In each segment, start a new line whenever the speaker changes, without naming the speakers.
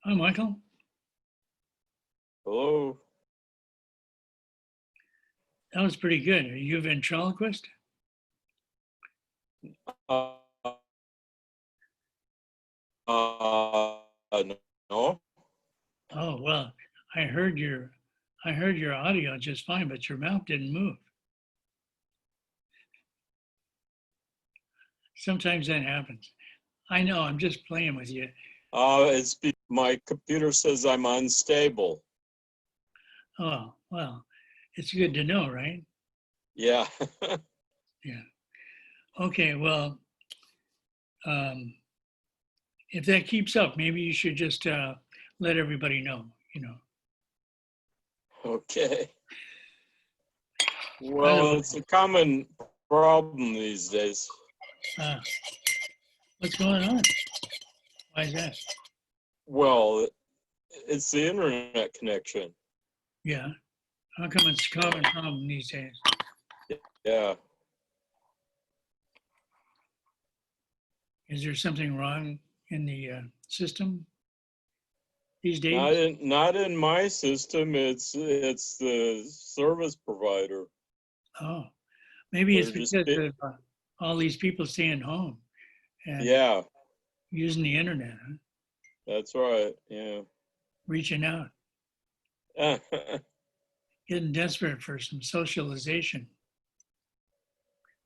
Hi, Michael.
Hello.
That was pretty good. Are you a ventriloquist?
Uh, no.
Oh, well, I heard your audio just fine, but your mouth didn't move. Sometimes that happens. I know, I'm just playing with you.
My computer says I'm unstable.
Oh, well, it's good to know, right?
Yeah.
Yeah. Okay, well, if that keeps up, maybe you should just let everybody know,
Okay.
By the
Well,
way,
it's a common problem these days.
what's going on? Why is that?
Well, it's the internet connection.
Yeah. How come it's a common problem these days?
Yeah.
Is there something wrong in the system these days?
Not in my system. It's the service provider.
Oh, maybe it's
They're just
because of all these people staying home and
yeah,
using the internet, huh?
that's right. Yeah.
Reaching out, getting desperate for some socialization.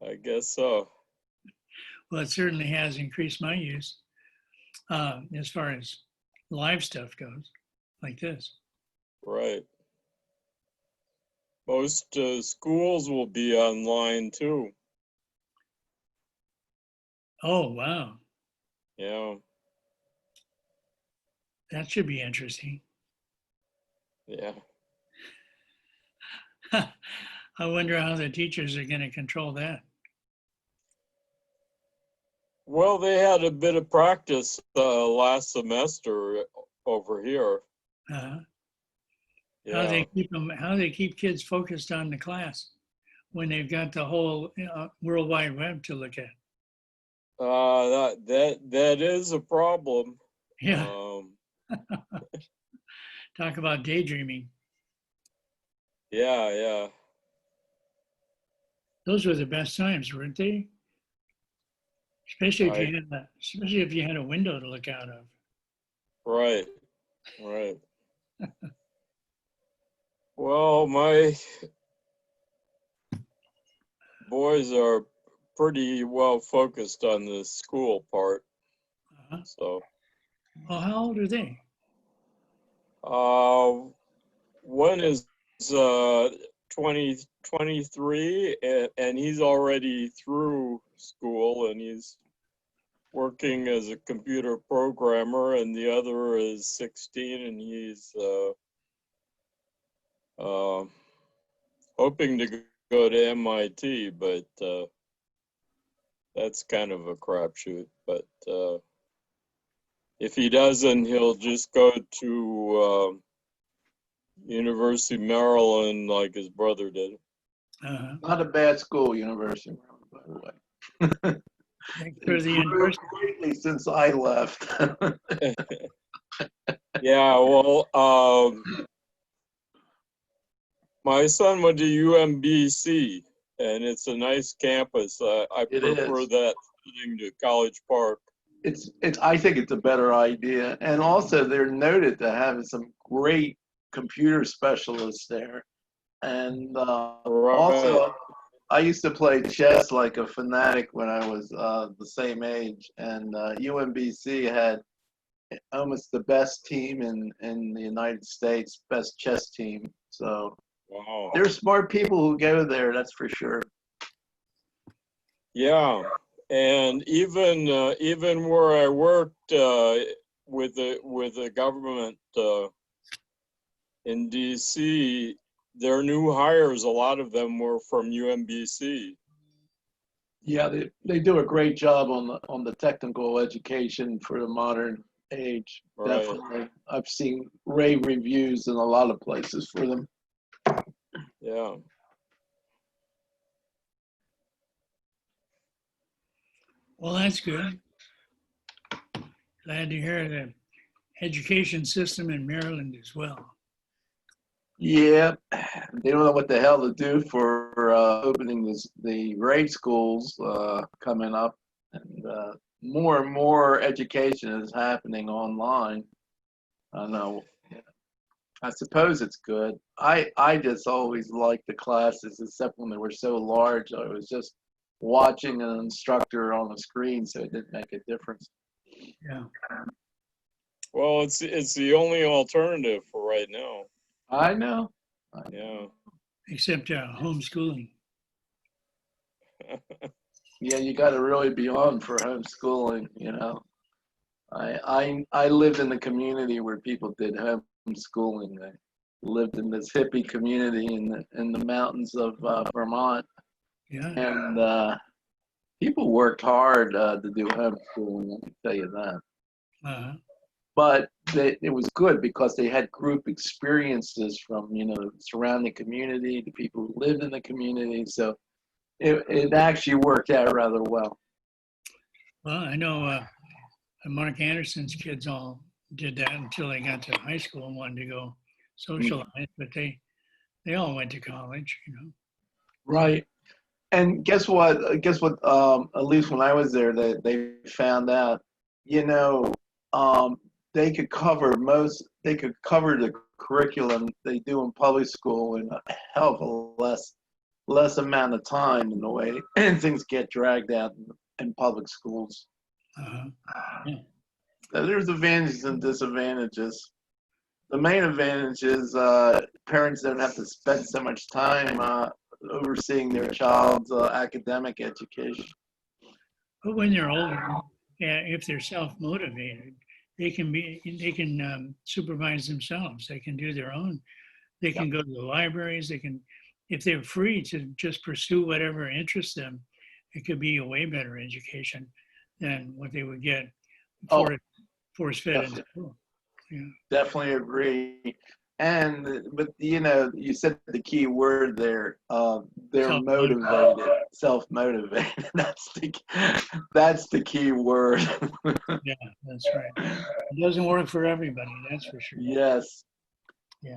I guess so.
Well, it certainly has increased my use as far as live stuff goes, like this.
Right. Most schools will be online too.
Oh, wow.
Yeah.
That should be interesting.
Yeah.
I wonder how the teachers are going to control that.
Well, they had a bit of practice last semester over here.
Uh, how
Yeah.
they keep them, how they keep kids focused on the class when they've got the whole World Wide Web to look at.
That is a problem.
Yeah, talk about daydreaming.
Yeah.
Those were the best times, weren't they?
I
Especially if you had a window to look out of.
right. Right. Well, my boys are pretty well focused on the school part.
Uh-huh.
So,
Well, how old are they?
one is 23 and he's already through school and he's working as a computer programmer, and the other is 16 and he's hoping to go to MIT, but that's kind of a crapshoot. But if he doesn't, he'll just go to University of Maryland like his brother did.
Uh-huh.
Not a bad school, University of Maryland, by the way.
Thanks for the
Improved
endorsement.
greatly since I left.
Yeah, well, my son went to UMBC, and it's a nice campus. I
It
prefer
is.
that sitting to College Park.
It's. I think it's a better idea, and also they're noted to have some great computer specialists there, and
Right.
also I used to play chess like a fanatic when I was the same age, and UMBC had almost the best team in the United States, best chess team. So
Wow.
there's smart people who go there, that's for sure.
Yeah, and even where I worked with the government in DC, their new hires, a lot of them were from UMBC.
Yeah, they do a great job on the technical education for the modern age.
Right.
Definitely. I've seen rave reviews in a lot of places for them.
Yeah.
Well, that's good. Glad to hear that education system in Maryland as well.
Yeah, they don't know what the hell to do for opening the grade schools coming up, and more and more education is happening online. I know. I suppose it's good. I just always liked the classes, except when they were so large. I was just watching an instructor on the screen, so it didn't make a difference.
Yeah.
Well, it's the only alternative for right now.
I know.
Yeah.
Except homeschooling.
Yeah, you got to really be on for homeschooling. I lived in a community where people did homeschooling. They lived in this hippie community in the mountains of Vermont,
Yeah.
and people worked hard to do homeschooling. I can tell you that.
Uh-huh.
But it was good because they had group experiences from the surrounding community, the people who lived in the community. So it actually worked out rather well.
Well, I know Mark Anderson's kids all did that until they got to high school and wanted to go socialize, but they all went to college.
Right. And guess what? At least when I was there, they found out, they could cover the curriculum they do in public school in a hell of a less amount of time in the way and things get dragged out in public schools.
Uh-huh. Yeah.
There's advantages and disadvantages. The main advantage is parents don't have to spend so much time overseeing their child's academic education.
But when they're older, if they're self-motivated, they can supervise themselves. They can do their own. They can go to the libraries. They can, if they're free to just pursue whatever interests them, it could be a way better education than what they would get force-fed in school. Yeah.
Definitely agree. But you said the key word there. They're motivated, self-motivated. That's the key word.
Yeah, that's right. It doesn't work for everybody, that's for sure.
Yes.
Yeah.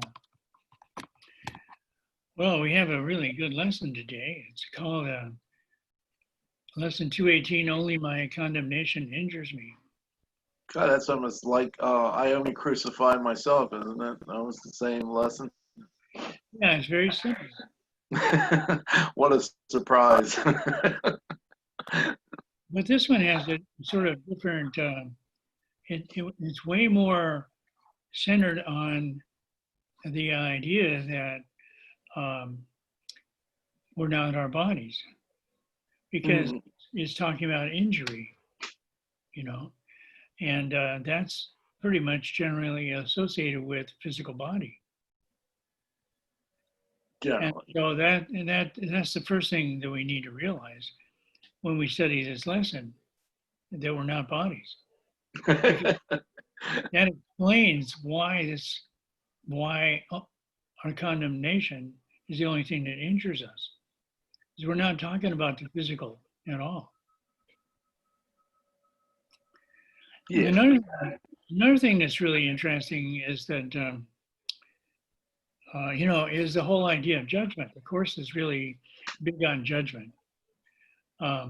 Well, we have a really good lesson today. It's called Lesson 218, Only My Condemnation Injures Me.
God, that's almost like I only crucified myself, isn't it? That was the same lesson.
Yeah, it's very simple.
What a surprise.
But this one has a sort of different, it's way more centered on the idea that we're not our bodies, because it's talking about injury, and that's pretty much generally associated with physical body. And so that's the first thing that we need to realize when we study this lesson, that we're not bodies. That explains why our condemnation is the only thing that injures us. Because we're not talking about the physical at all. Yeah. Another thing that's really interesting is that is the whole idea of judgment. The course is really big on judgment. But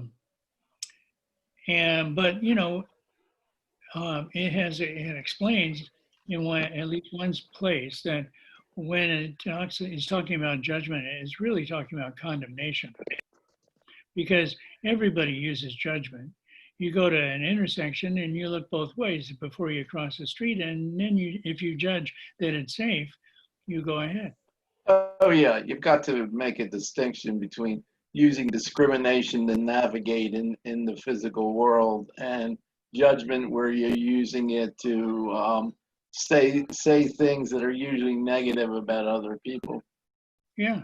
it explains in at least one place that when it's talking about judgment, it's really talking about condemnation, because everybody uses judgment. You go to an intersection and you look both ways before you cross the street, and then if you judge that it's safe, you go ahead.
Oh yeah, you've got to make a distinction between using discrimination to navigate in the physical world and judgment where you're using it to say things that are usually negative about other people.
Yeah.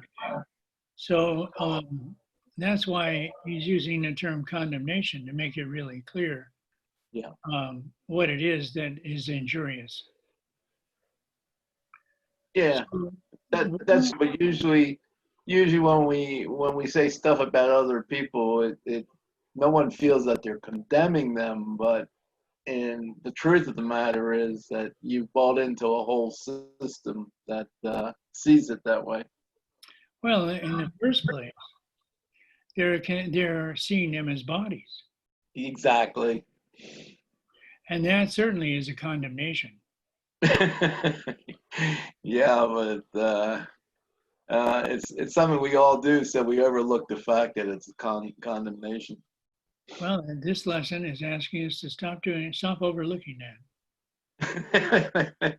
So that's why he's using the term condemnation to make it really clear.
Yeah.
What it is that is injurious.
Yeah. That's but usually when we say stuff about other people, it no one feels that they're condemning them, but and the truth of the matter is that you've bought into a whole system that sees it that way.
Well, in the first place, they're seeing them as bodies,
Exactly.
and that certainly is a condemnation.
Yeah, but it's something we all do, so we overlook the fact that it's a condemnation.
Well, and this lesson is asking us to stop overlooking that.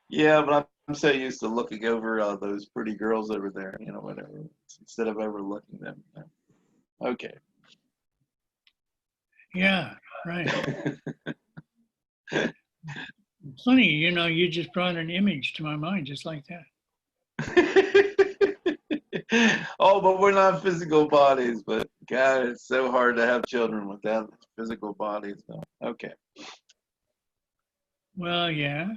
Yeah, but I'm so used to looking over those pretty girls over there, whatever, instead of overlooking them. Okay.
Yeah, right. Funny, you just brought an image to my mind just like that.
Oh, but we're not physical bodies. But God, it's so hard to have children without physical bodies. So, okay.
Well, yeah.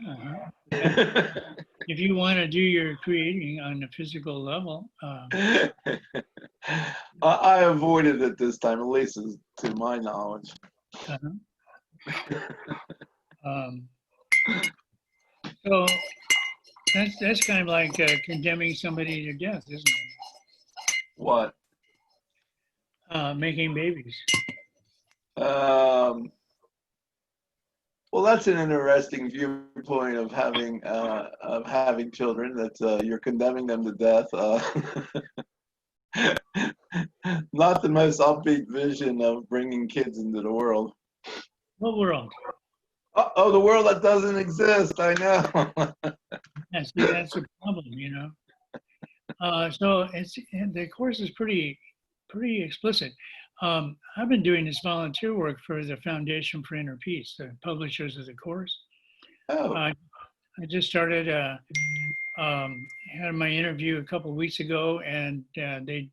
If you want to do your creating on the physical level,
I avoided it this time, at least to my knowledge.
um, so that's kind of like condemning somebody to death, isn't it?
What?
Making babies.
Well, that's an interesting viewpoint of having children. That you're condemning them to death. Not the most upbeat vision of bringing kids into the world.
What world?
Oh, the world that doesn't exist. I know.
Yeah, see, that's a problem, So the course is pretty explicit. I've been doing this volunteer work for the Foundation for Inner Peace, the publishers of the course.
Oh,
I just started, had my interview a couple of weeks ago, and they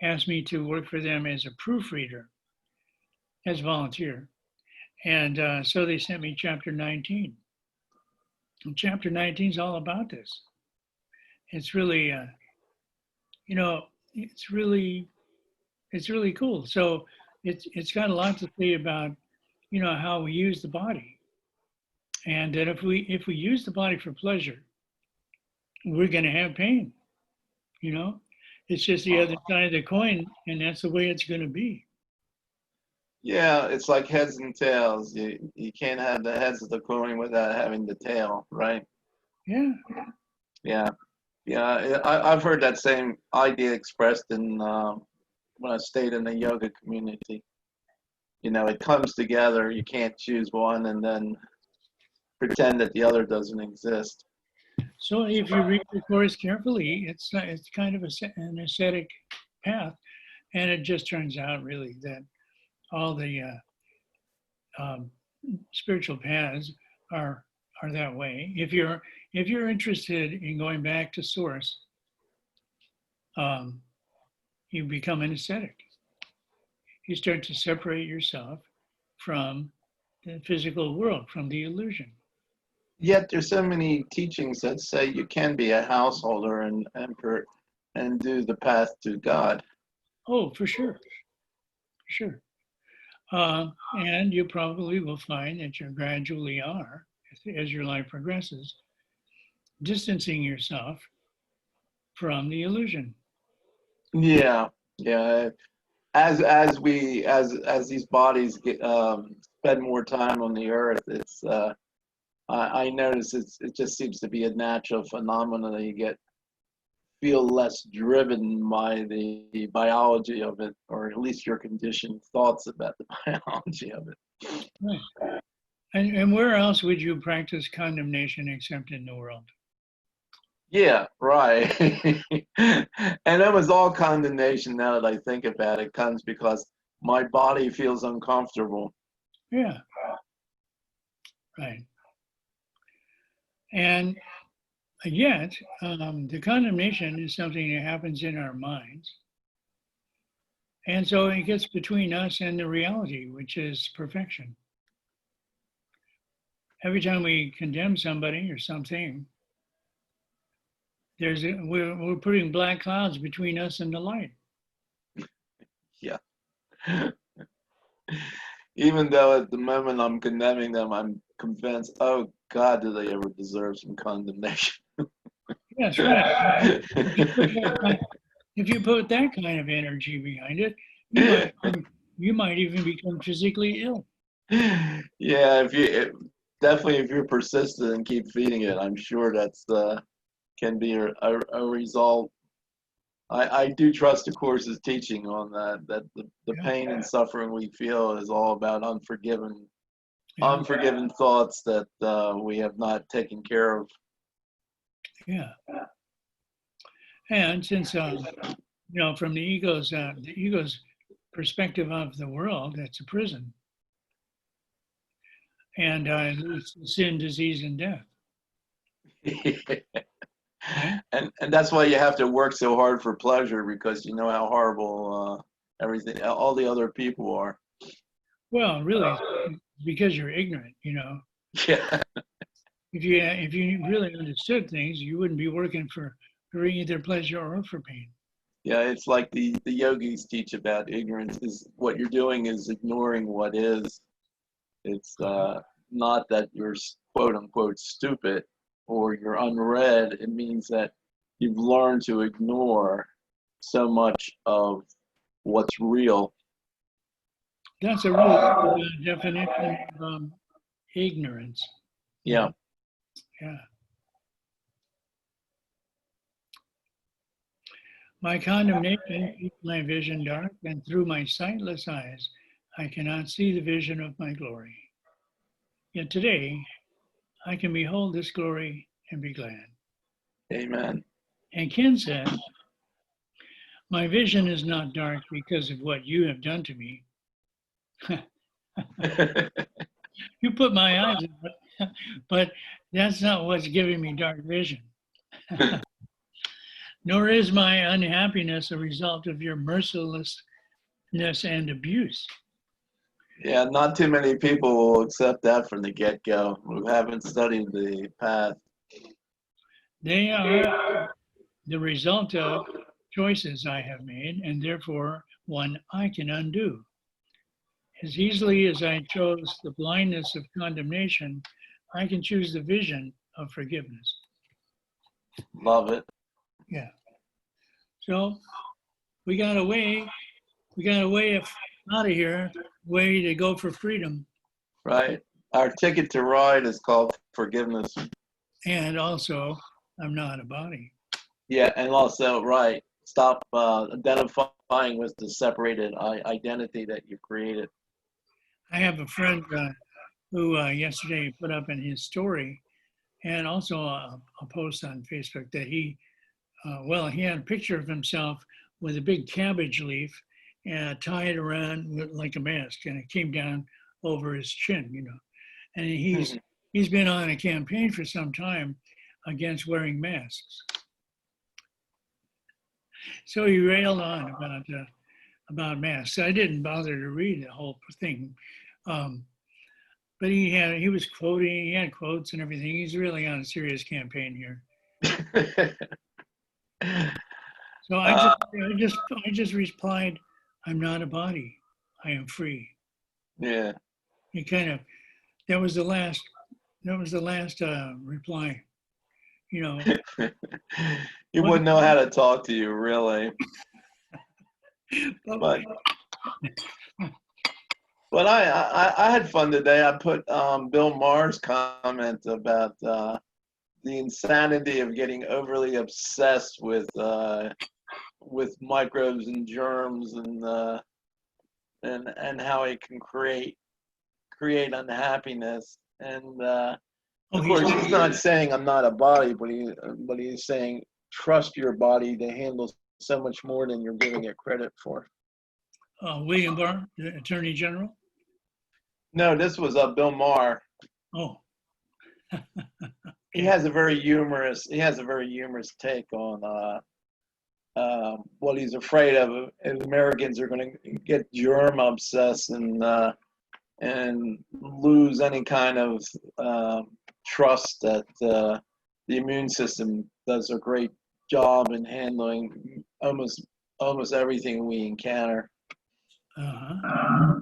asked me to work for them as a proofreader, as a volunteer. And so they sent me chapter 19. And chapter 19 is all about this. It's really, it's really cool. So it's got a lot to say about, how we use the body, and that if we use the body for pleasure, we're going to have pain. It's just the other side of the coin, and that's the way it's going to be.
yeah. It's like heads and tails. You can't have the heads of the coin without having the tail, right?
Yeah.
Yeah. Yeah. I've heard that same idea expressed in when I stayed in the yoga community. It comes together. You can't choose one and then pretend that the other doesn't exist.
So if you read the course carefully, it's kind of an ascetic path, and it just turns out really that all the spiritual paths are that way. If you're interested in going back to source, you become an ascetic. You start to separate yourself from the physical world, from the illusion.
Yet there's so many teachings that say you can be a householder and do the path to God.
Oh, for sure, sure. And you probably will find that you gradually are, as your life progresses, distancing yourself from the illusion.
Yeah, yeah. As these bodies spend more time on the earth, it's I notice it just seems to be a natural phenomenon that you feel less driven by the biology of it, or at least your conditioned thoughts about the biology of it.
Right. And where else would you practice condemnation except in the world?
Yeah, right. And almost all condemnation, now that I think about it, comes because my body feels uncomfortable.
Yeah, right. And yet, the condemnation is something that happens in our minds. And so it gets between us and the reality, which is perfection. Every time we condemn somebody or something, we're putting black clouds between us and the light.
Yeah. Even though at the moment I'm condemning them, I'm convinced, oh God, do they ever deserve some condemnation?
Yes, right. If you put that kind, if you put that kind of energy behind it, you might you might even become physically ill.
Yeah, definitely if you're persistent and keep feeding it, I'm sure that's can be a result. I do trust the course's teaching on that the
Yeah,
pain and suffering we feel is all about
yeah,
unforgiven thoughts that we have not taken care of.
yeah. And since from the ego's perspective of the world, it's a prison, and it's sin, disease, and death. Right?
And that's why you have to work so hard for pleasure, because you know how horrible everything, all the other people are.
Well, really, it's because you're ignorant.
Yeah,
If you really understood things, you wouldn't be working for either pleasure or for pain.
yeah. It's like the yogis teach about ignorance is what you're doing is ignoring what is. It's not that you're quote unquote stupid or you're unread. It means that you've learned to ignore so much of what's real.
That's a really good definition of ignorance.
Yeah.
Yeah. My condemnation keeps my vision dark, and through my sightless eyes, I cannot see the vision of my glory. Yet today, I can behold this glory and be glad.
Amen.
And Ken said, my vision is not dark because of what you have done to me. You put my eyes in it, but that's not what's giving me dark vision. Nor is my unhappiness a result of your mercilessness and abuse.
Yeah, not too many people will accept that from the get-go who haven't studied the path.
They are the result of choices I have made, and therefore one I can undo. As easily as I chose the blindness of condemnation, I can choose the vision of forgiveness.
Love it.
Yeah. So we got a way, out of here, way to go for freedom.
Right. Our ticket to ride is called forgiveness.
And also, I'm not a body.
Yeah, and also, right, stop identifying with the separated identity that you created.
I have a friend who yesterday put up in his story and also a post on Facebook that he had a picture of himself with a big cabbage leaf tied around like a mask, and it came down over his chin. And he's been on a campaign for some time against wearing masks. So he railed on about masks. I didn't bother to read the whole thing, but he had quotes and everything. He's really on a serious campaign here. So I just replied, I'm not a body. I am free.
Yeah.
He that was the last reply.
He wouldn't know how to talk to you, really. But I had fun today. I put Bill Maher's comment about the insanity of getting overly obsessed with microbes and germs and how it can create unhappiness. And of course, he's not saying I'm not a body, but he's saying trust your body to handle so much more than you're giving it credit for.
William Barr, the Attorney General?
No, this was Bill Maher.
Oh.
He has a very humorous take on what he's afraid of if Americans are going to get germ obsessed and lose any kind of trust that the immune system does a great job in handling almost everything we encounter.
Uh-huh.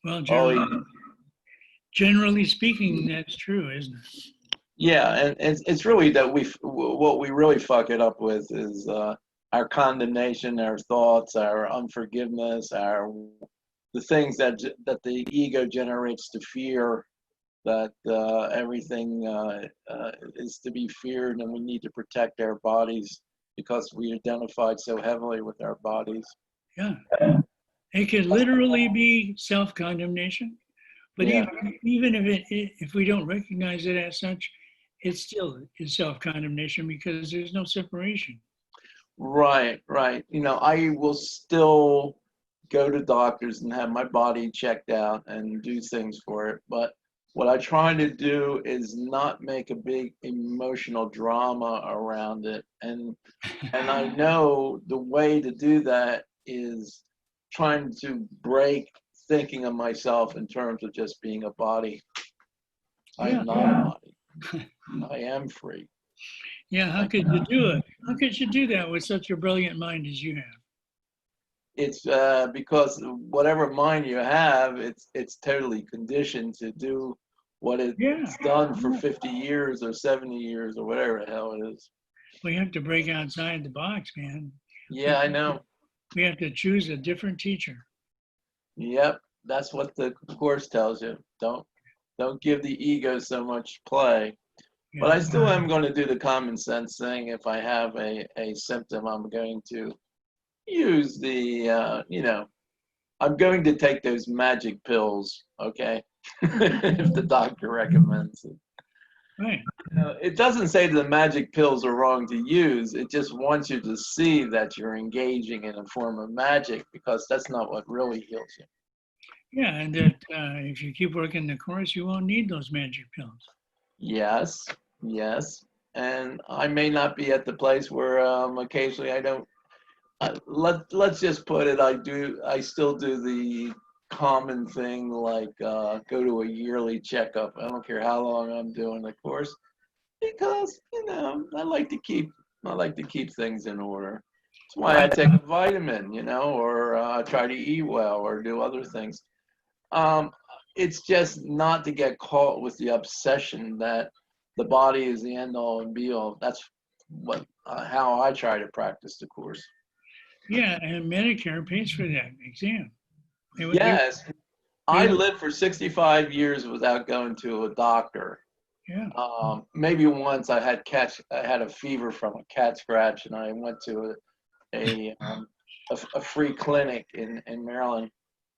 Well,
Oh,
generally speaking, that's true, isn't it?
yeah, and it's really that what we really fuck it up with is our condemnation, our thoughts, our unforgiveness, the things that the ego generates to fear, that everything is to be feared, and we need to protect our bodies because we identified so heavily with our bodies.
Yeah. It could literally be self-condemnation, but
Yeah.
even if we don't recognize it as such, it still is self-condemnation because there's no separation.
Right, right. I will still go to doctors and have my body checked out and do things for it. But what I try to do is not make a big emotional drama around it. And I know the way to do that is trying to break thinking of myself in terms of just being a body. I
Yeah.
am not a body. I am free.
Yeah, how could you do it? How could you do that with such a brilliant mind as you have?
It's because whatever mind you have, it's totally conditioned to do what
Yeah.
it's done for 50 years or 70 years or whatever the hell it is.
We have to break outside the box, man.
Yeah, I know.
We have to choose a different teacher.
Yep, that's what the course tells you. Don't give the ego so much play. But
Yeah.
I still am going to do the common sense thing. If I have a symptom, I'm going to use I'm going to take those magic pills, okay? If the doctor recommends it.
Right.
It doesn't say the magic pills are wrong to use. It just wants you to see that you're engaging in a form of magic, because that's not what really heals you.
Yeah, and that if you keep working the course, you won't need those magic pills.
Yes, yes. And I may not be at the place where occasionally I don't. Let's just put it. I still do the common thing, like go to a yearly checkup. I don't care how long I'm doing the course, because I like to keep things in order. That's why I take a vitamin, or try to eat well or do other things. Um, it's just not to get caught with the obsession that the body is the end all and be all. That's how I try to practice the course.
Yeah, and Medicare pays for that exam.
Yes, I
they-
lived for 65 years without going to a doctor.
yeah,
Maybe once I had a fever from a cat scratch, and I went to a free clinic in Maryland.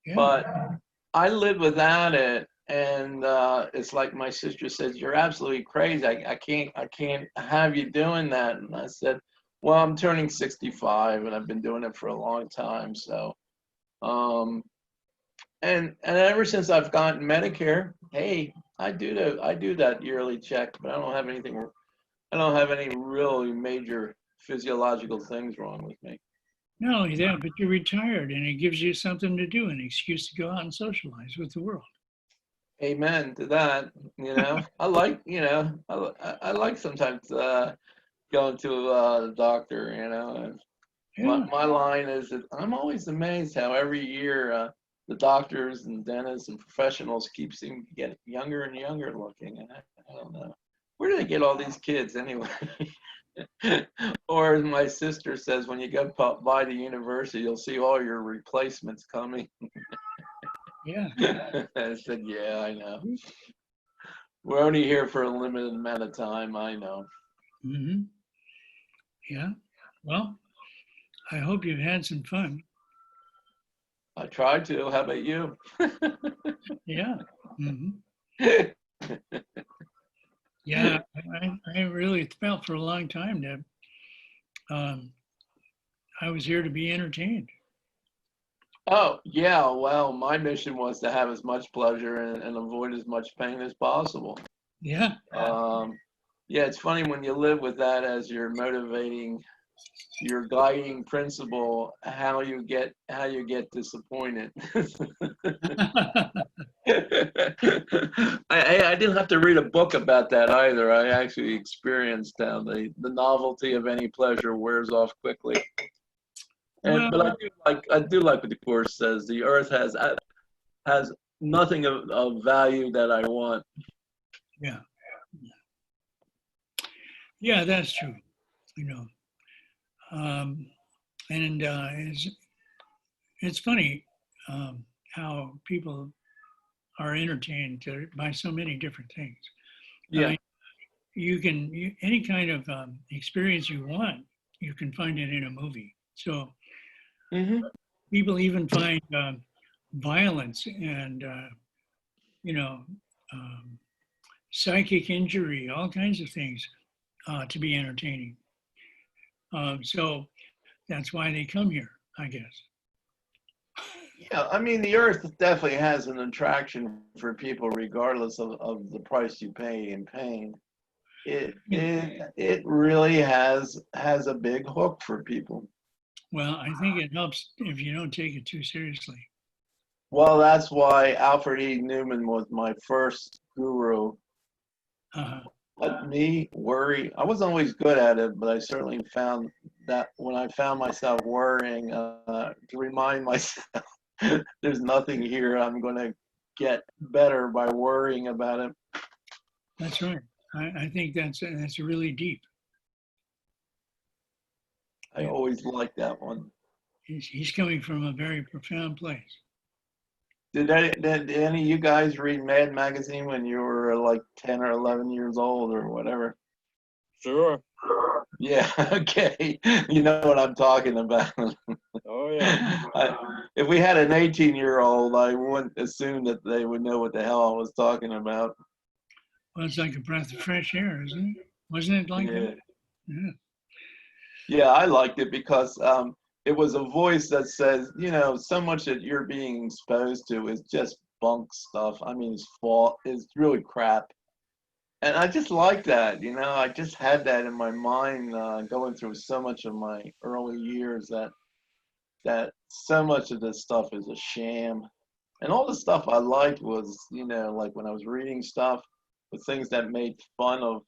yeah,
But I lived without it, and it's like my sister says, "You're absolutely crazy. I can't have you doing that." And I said, "Well, I'm turning 65, and I've been doing it for a long time, so." Um, and ever since I've gotten Medicare, hey, I do that yearly check, but I don't have anything. I don't have any really major physiological things wrong with me.
not only that, but you're retired and it gives you something to do, an excuse to go out and socialize with the world.
Amen to that. I like I like sometimes going to the doctor. And
Yeah,
my line is that I'm always amazed how every year the doctors and dentists and professionals keep seeming to get younger and younger looking. And I don't know, where do they get all these kids anyway? Or as my sister says, when you go by the university, you'll see all your replacements coming.
yeah.
I said, yeah, I know. We're only here for a limited amount of time, I know.
Hmm. Yeah. Well, I hope you've had some fun.
I tried to. How about you?
Yeah. Hmm. Yeah, I really felt for a long time that I was here to be entertained.
Oh, yeah. Well, my mission was to have as much pleasure and avoid as much pain as possible.
Yeah.
Yeah, it's funny when you live with that as your motivating, your guiding principle, how you get disappointed. I didn't have to read a book about that either. I actually experienced how the novelty of any pleasure wears off quickly.
Well,
But I do like what the course says. The earth has nothing of value that I want.
Yeah. Yeah, that's true. You know, um, and it's funny how people are entertained by so many different things.
Yeah.
Any kind of experience you want, you can find it in a movie. So
Hmm.
people even find violence and you know um, psychic injury, all kinds of things to be entertaining. So that's why they come here, I guess.
Yeah, I mean, the earth definitely has an attraction for people, regardless of the price you pay in pain. It really has a big hook for people.
Well, I think it helps if you don't take it too seriously.
Well, that's why Alfred E. Newman was my first guru.
Uh,
Let me worry. I wasn't always good at it, but I certainly found that when I found myself worrying, to remind myself there's nothing here. I'm going to get better by worrying about it.
that's right. I think that's really deep.
I always liked that one.
He's coming from a very profound place.
Did any of you guys read Mad Magazine when you were like 10 or 11 years old or whatever?
Sure.
Yeah, okay. You know what I'm talking about.
Oh, yeah.
If we had an 18-year-old, I wouldn't assume that they would know what the hell I was talking about.
Well, it's like a breath of fresh air, isn't it? Wasn't it like
Yeah.
that? Yeah.
Yeah, I liked it because it was a voice that says, so much that you're being exposed to is just bunk stuff. I mean, it's really crap. And I just like that, I just had that in my mind going through so much of my early years that so much of this stuff is a sham. And all the stuff I liked was, like when I was reading stuff, the things that made fun of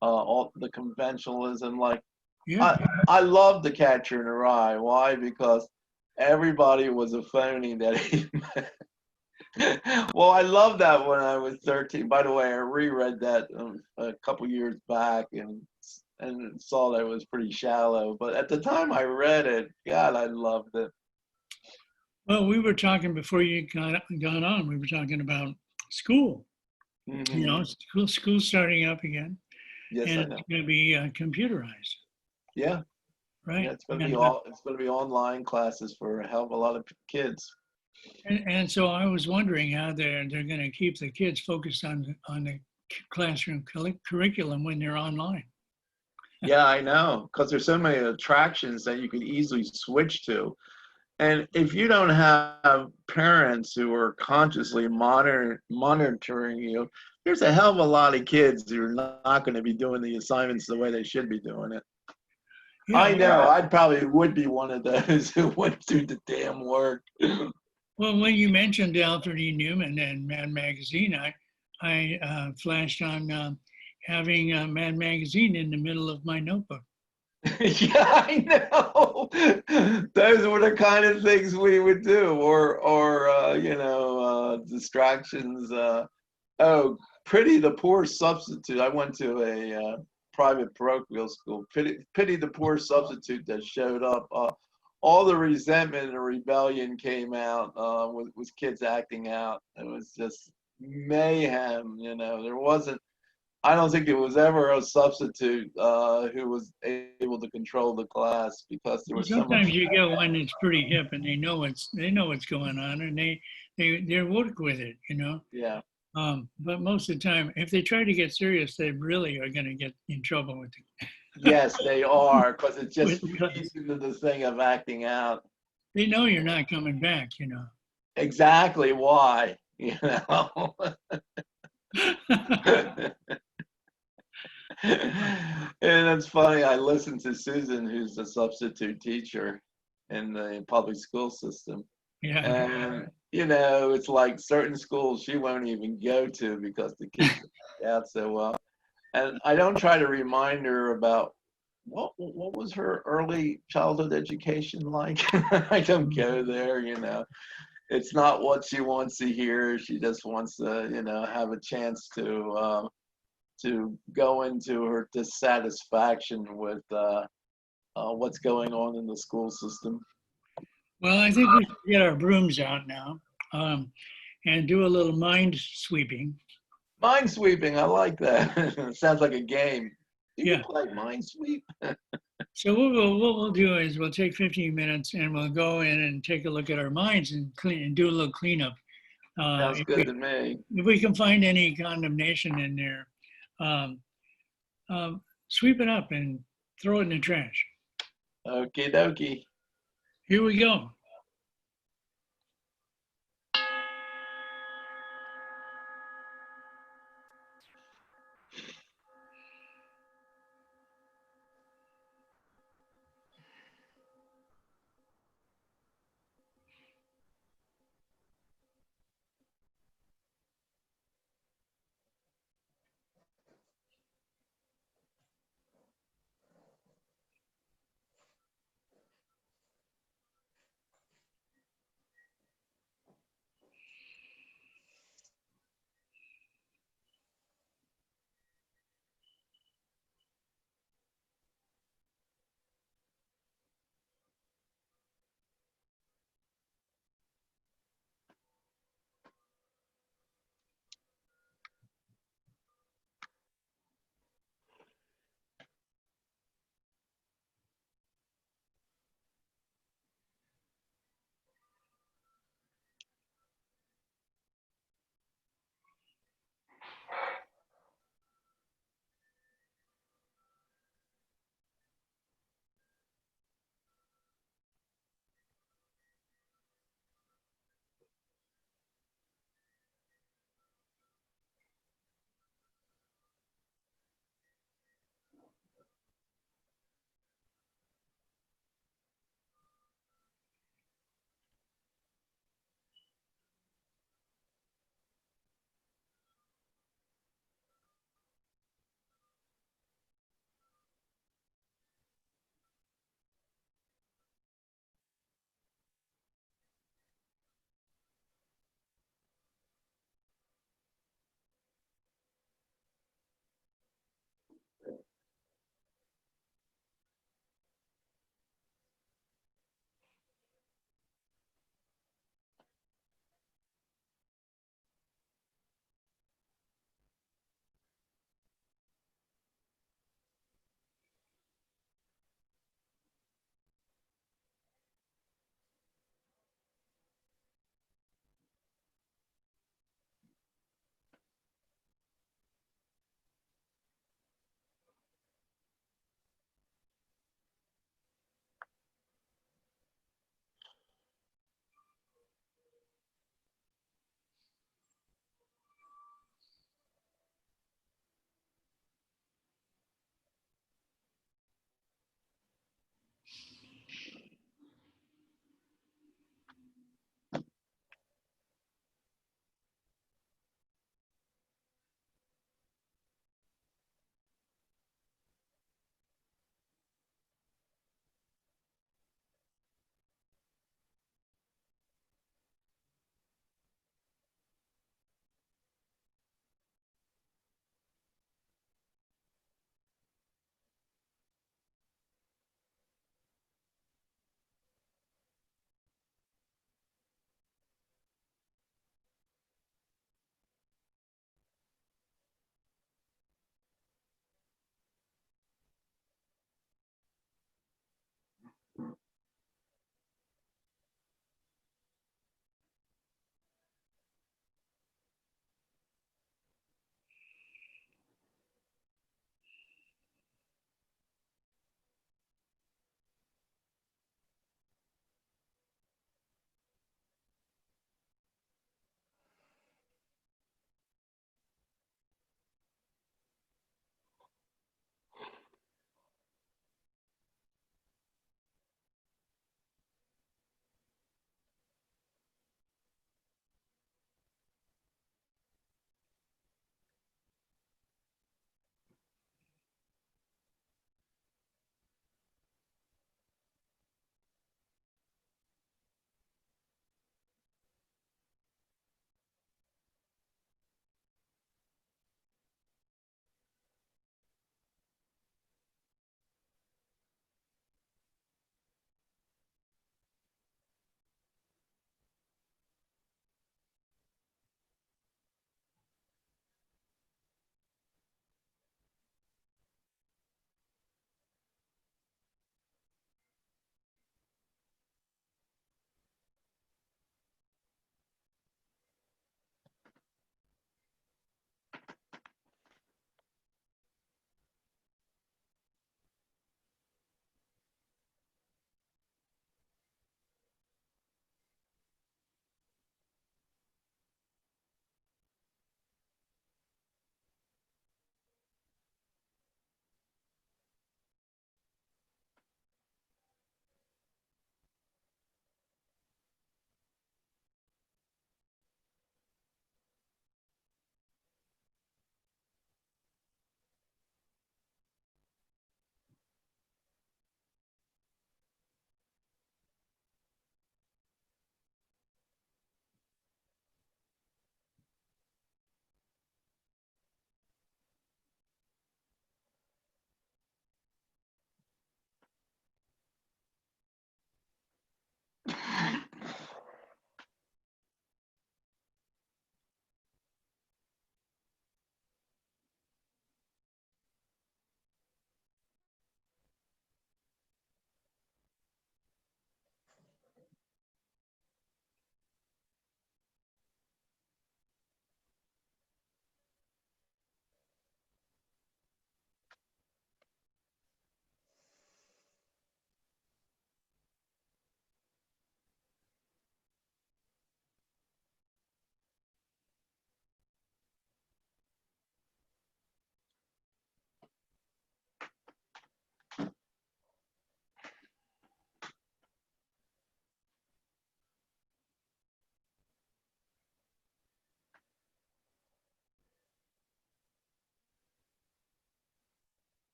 all the conventionalism. Like
Yeah.
I love The Catcher in the Rye. Why? Because everybody was a phony that he met. Well, I loved that when I was 13. By the way, I reread that a couple years back and saw that it was pretty shallow. But at the time I read it, God, I loved it.
Well, we were talking before you got on. We were talking about school.
Hmm.
School's starting up again,
Yes,
and
I
it's
know.
going to be computerized,
Yeah, yeah,
right?
it's going to be online classes for a hell of a lot of kids.
And so I was wondering how they're going to keep the kids focused on the classroom curriculum when they're online.
Yeah, I know, because there's so many attractions that you can easily switch to. And if you don't have parents who are consciously monitoring you, there's a hell of a lot of kids who are not going to be doing the assignments the way they should be doing it.
Yeah.
I know, I probably would be one of those who went through the damn work.
Well, when you mentioned Alfred E. Newman and Mad Magazine, I flashed on having Mad Magazine in the middle of my notebook.
Yeah, I know. Those were the kind of things we would do, or distractions. Oh, Pity the Poor Substitute. I went to a private parochial school. Pity the Poor Substitute that showed up. All the resentment and rebellion came out with kids acting out. It was just mayhem. There wasn't. I don't think there was ever a substitute who was able to control the class because there was so much.
Sometimes you get one that's pretty hip and they know what's going on and they work with it.
Yeah.
But most of the time, if they try to get serious, they really are going to get in trouble with it.
Yes, they are, because it just
Because
feeds into the thing of acting out.
they know you're not coming back.
Exactly why. And it's funny. I listened to Susan, who's a substitute teacher in the public school system,
Yeah.
and it's like certain schools she won't even go to because the kids out so well. And I don't try to remind her about what was her early childhood education like. I don't go there. it's not what she wants to hear. She just wants to, have a chance to go into her dissatisfaction with what's going on in the school system.
Well, I think we should get our brooms out now and do a little mind sweeping.
Minesweeping, I like that. Sounds like a game. Do you
Yeah.
play Minesweep?
So what we'll do is we'll take 15 minutes and we'll go in and take a look at our minds and clean and do a little cleanup.
Sounds
If
good to me.
we can find any condemnation in there, um, sweep it up and throw it in the trash.
Okie dokie.
Here we go.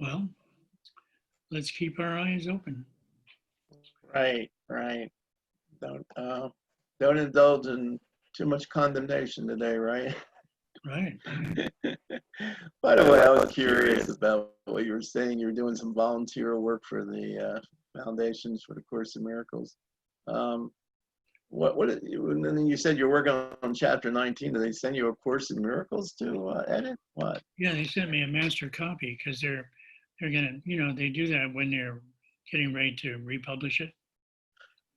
Well, let's keep our eyes open.
Right, right. Don't indulge in too much condemnation today, right?
Right.
By the way, I was curious about what you were saying. You were doing some volunteer work for the Foundations for the Course in Miracles. And then you said you're working on chapter 19. Did they send you a Course in Miracles to edit? What?
Yeah, they sent me a master copy because they're gonna, they do that when they're getting ready to republish it.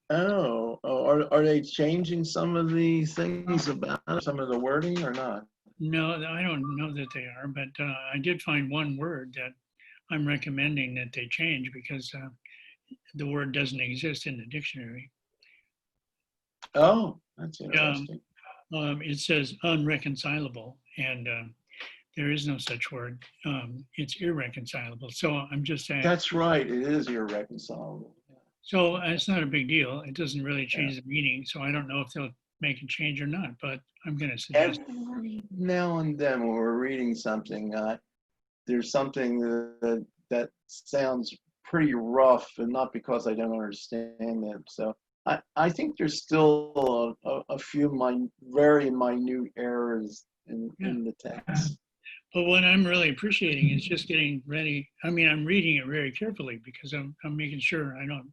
Are they changing some of the things about some of the wording or not?
No, I don't know that they are, but I did find one word that I'm recommending that they change because the word doesn't exist in the dictionary.
Oh, that's
Um,
interesting.
it says unreconcilable, and there is no such word. It's irreconcilable. So I'm just saying.
That's right. It is irreconcilable.
So it's not a big deal. It doesn't really
Yeah.
change the meaning. So I don't know if they'll make a change or not, but I'm going to suggest.
Every now and then when we're reading something, there's something that sounds pretty rough, and not because I don't understand it. So I think there's still a few very minute errors in the text.
But what I'm really appreciating is just getting ready. I mean, I'm reading it very carefully because I'm making sure I don't,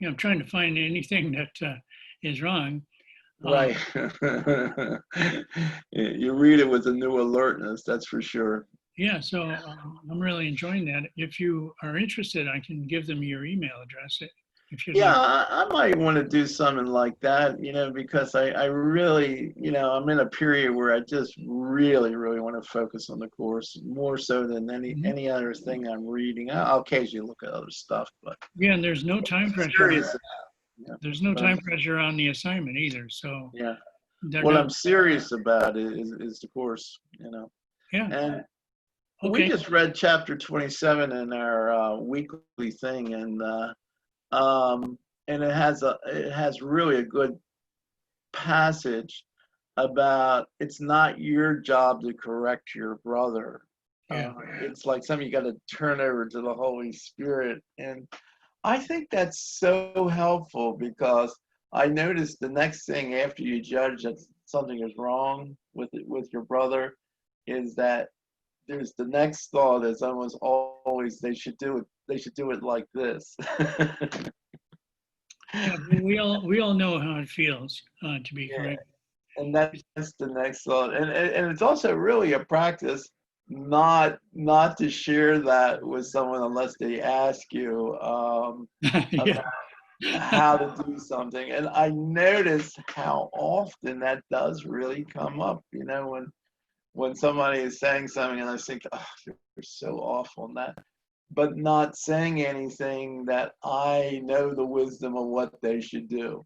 I'm trying to find anything that is wrong.
Right. You read it with a new alertness, that's for sure.
Yeah, so I'm really enjoying that. If you are interested, I can give them your email address if you'd
Yeah,
like.
I might want to do something like that, because I really, I'm in a period where I just really, really want to focus on the course more so than any other thing I'm reading. I'll occasionally look at other stuff, but
Yeah, and there's no time pressure.
serious.
There's no time pressure on the assignment either. So
Yeah.
they're
What
not.
I'm serious about is the course,
Yeah.
And we
Okay.
just read chapter 27 in our weekly thing, um, and it has really a good passage about it's not your job to correct your brother.
Yeah.
It's like something you got to turn over to the Holy Spirit, and I think that's so helpful because I noticed the next thing after you judge that something is wrong with your brother is that there's the next thought is almost always they should do it like this.
Yeah. We all know how it feels to be
Yeah.
correct.
And that's the next thought, and it's also really a practice not to share that with someone unless they ask you
Yeah.
about how to do something. And I notice how often that does really come up, when somebody is saying something and I think, oh, they're so off on that, but not saying anything that I know the wisdom of what they should do.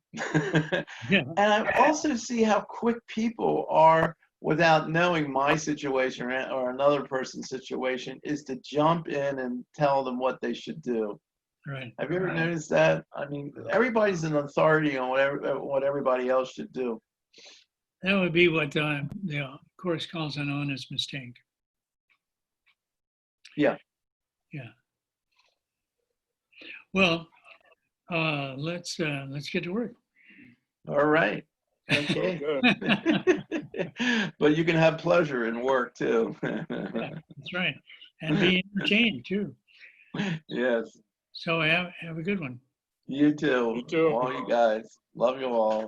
Yeah.
And I also see how quick people are, without knowing my situation or another person's situation, is to jump in and tell them what they should do.
Right.
Have you ever noticed that? I mean, everybody's an authority on what everybody else should do.
That would be what the course calls an honest mistake.
Yeah.
Yeah. Well, let's get to work.
All right. Okay.
Good.
But you can have pleasure in work too.
Yeah, that's right, and be entertained too.
Yes.
So have a good one.
You too.
You too.
All you guys. Love you all.